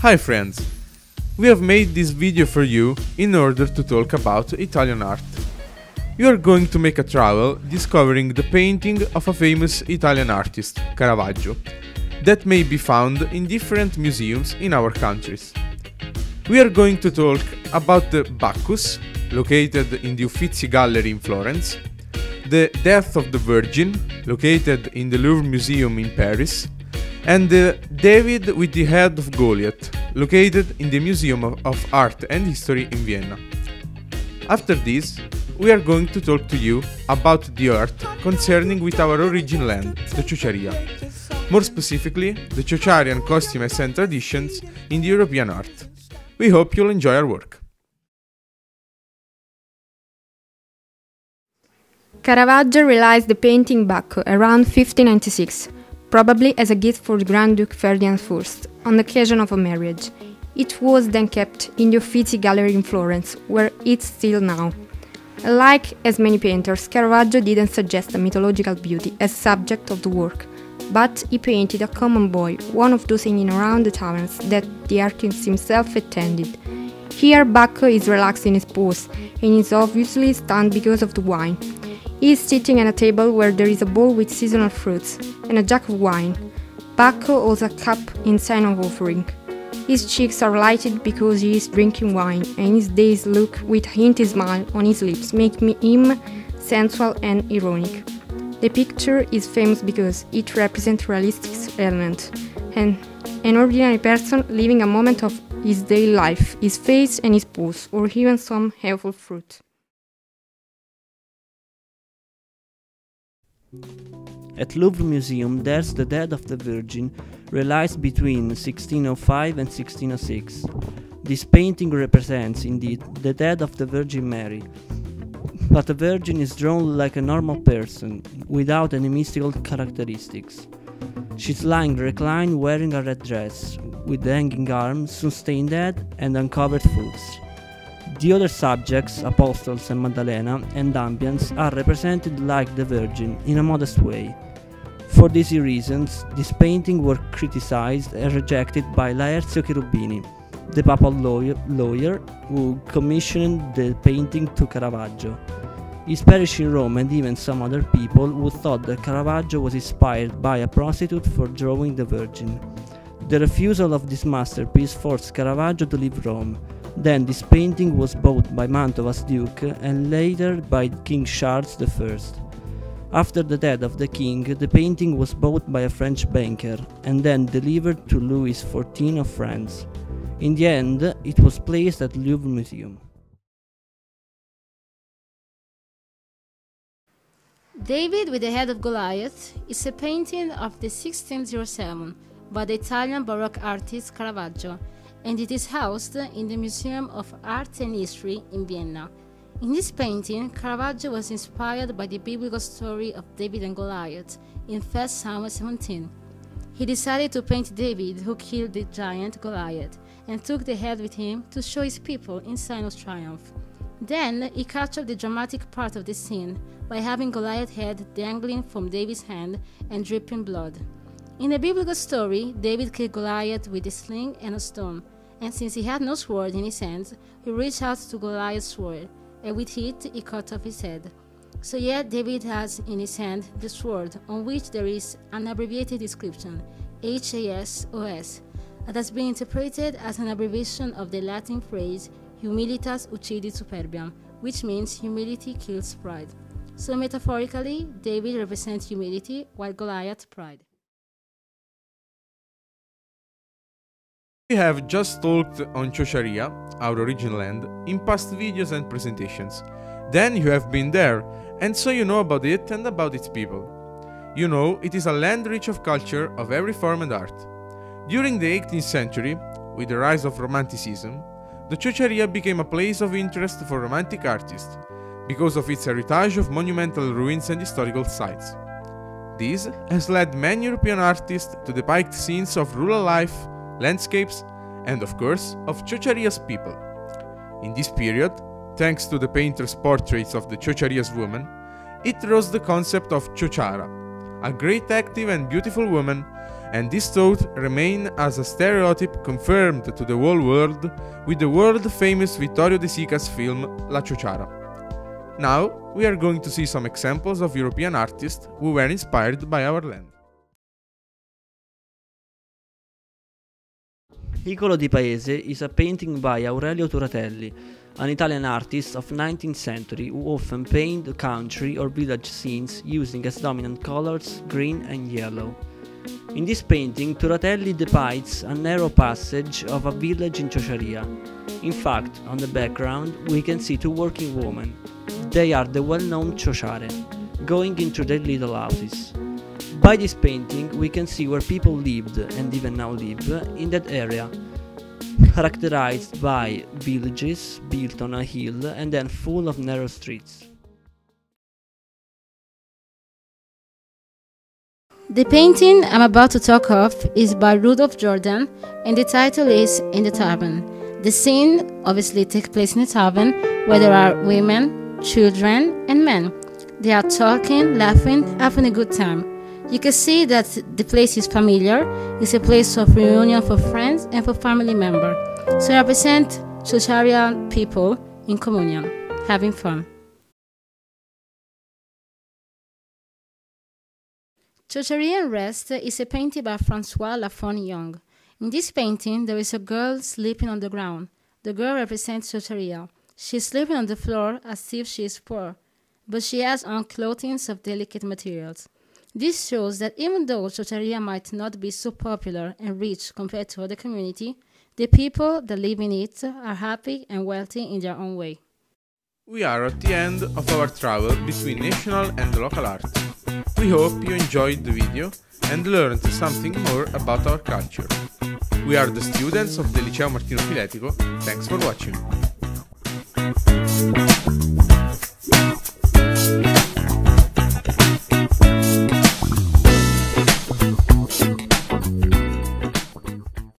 Hi friends! We have made this video for you in order to talk about Italian art. You are going to make a travel discovering the painting of a famous Italian artist, Caravaggio, that may be found in different museums in our countries. We are going to talk about the Bacchus, located in the Uffizi Gallery in Florence, the Death of the Virgin, located in the Louvre Museum in Paris, and the David with the Head of Goliath, located in the Museum of Art and History in Vienna. After this, we are going to talk to you about the art concerning with our origin land, the Ciociaria. More specifically, the Ciociarian costumes and traditions in the European art. We hope you'll enjoy our work. Caravaggio realized the painting Bacchus around 1596, probably as a gift for the Grand Duke Ferdinand I, on the occasion of a marriage. It was then kept in the Uffizi Gallery in Florence, where it's still now. Like as many painters, Caravaggio didn't suggest a mythological beauty as subject of the work, but he painted a common boy, one of those hanging around the taverns that the artist himself attended. Here Bacchus is relaxed in his pose, and is obviously stunned because of the wine. He is sitting at a table where there is a bowl with seasonal fruits and a jug of wine. Bacchus holds a cup in sign of offering. His cheeks are lighted because he is drinking wine, and his dazed look with a hinted smile on his lips make him sensual and ironic. The picture is famous because it represents realistic element, and an ordinary person living a moment of his daily life, his face and his pose, or even some helpful fruit. At Louvre Museum there's the Death of the Virgin, realized between 1605 and 1606. This painting represents, indeed, the death of the Virgin Mary, but the Virgin is drawn like a normal person, without any mystical characteristics. She's lying reclined wearing a red dress, with hanging arms, sustained head and uncovered foot. The other subjects, apostles and Maddalena, and ambience are represented like the Virgin, in a modest way. For these reasons, this painting was criticized and rejected by Laercio Cherubini, the papal lawyer who commissioned the painting to Caravaggio. His parish in Rome and even some other people who thought that Caravaggio was inspired by a prostitute for drawing the Virgin. The refusal of this masterpiece forced Caravaggio to leave Rome. Then this painting was bought by Mantova's duke and later by King Charles I. After the death of the king, the painting was bought by a French banker and then delivered to Louis XIV of France. In the end, it was placed at Louvre Museum. David with the Head of Goliath is a painting of the 1607 by the Italian Baroque artist Caravaggio, and it is housed in the Museum of Art and History in Vienna. In this painting, Caravaggio was inspired by the biblical story of David and Goliath in 1 Samuel 17. He decided to paint David, who killed the giant Goliath, and took the head with him to show his people in sign of triumph. Then he captured the dramatic part of the scene by having Goliath's head dangling from David's hand and dripping blood. In the biblical story, David killed Goliath with a sling and a stone, and since he had no sword in his hands, he reached out to Goliath's sword, and with it he cut off his head. So yet David has in his hand the sword, on which there is an abbreviated description, HASOS, that has been interpreted as an abbreviation of the Latin phrase Humilitas uccidit superbiam, which means humility kills pride. So metaphorically, David represents humility, while Goliath pride. We have just talked on Ciociaria, our origin land, in past videos and presentations. Then you have been there, and so you know about it and about its people. You know it is a land rich of culture of every form and art. During the 18th century, with the rise of Romanticism, the Ciociaria became a place of interest for Romantic artists, because of its heritage of monumental ruins and historical sites. This has led many European artists to depict scenes of rural life, landscapes, and of course, of Ciociaria's people. In this period, thanks to the painter's portraits of the Ciociaria's women, it rose the concept of Ciociara, a great active and beautiful woman and this thought remained as a stereotype confirmed to the whole world with the world-famous Vittorio De Sica's film La Ciociara. Now, we are going to see some examples of European artists who were inspired by our land. Icolo di Paese is a painting by Aurelio Turatelli, an Italian artist of 19th century who often painted country or village scenes using as dominant colors green and yellow. In this painting, Turatelli depicts a narrow passage of a village in Ciociaria. In fact, on the background, we can see two working women. They are the well-known ciociare, going into their little houses. By this painting, we can see where people lived, and even now live, in that area, characterized by villages built on a hill and then full of narrow streets. The painting I'm about to talk of is by Rudolf Jordan, and the title is In the Tavern. The scene obviously takes place in a tavern where there are women, children, and men. They are talking, laughing, having a good time. You can see that the place is familiar. It's a place of reunion for friends and for family members. So I represent Ciociaria people in communion, having fun. Ciociaria Rest is a painting by François Lafon-Young. In this painting, there is a girl sleeping on the ground. The girl represents Ciociaria. She is sleeping on the floor as if she is poor, but she has on clothing of delicate materials. This shows that even though Ciociaria might not be so popular and rich compared to other communities, the people that live in it are happy and wealthy in their own way. We are at the end of our travel between national and local art. We hope you enjoyed the video and learned something more about our culture. We are the students of the Liceo Martino Filetico. Thanks for watching.